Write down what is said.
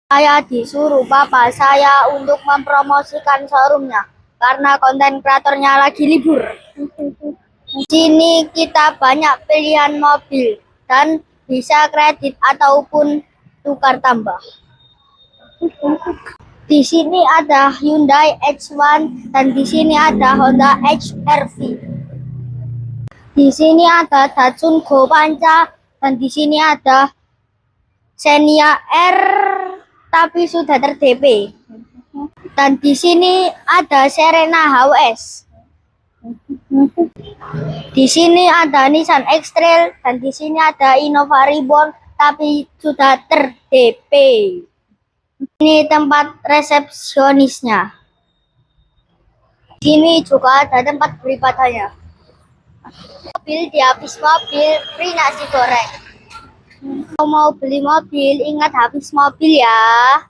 Saya disuruh papa saya untuk mempromosikan showroomnya karena konten kreatornya lagi libur. Di sini kita banyak pilihan mobil dan bisa kredit ataupun tukar tambah. Di sini ada Hyundai H1 dan di sini ada Honda HR-V. Di sini ada Datsun Go Panca dan di sini ada Xenia R tapi sudah ter-DP. Dan di sini ada Serena HWS. Di sini ada Nissan X-Trail dan di sini ada Innova Reborn tapi sudah ter-DP. Ini tempat resepsionisnya. Di sini juga ada tempat beribadahnya. Mobil di habis mobil free nasi goreng. Kalau mau beli mobil ingat habis mobil ya.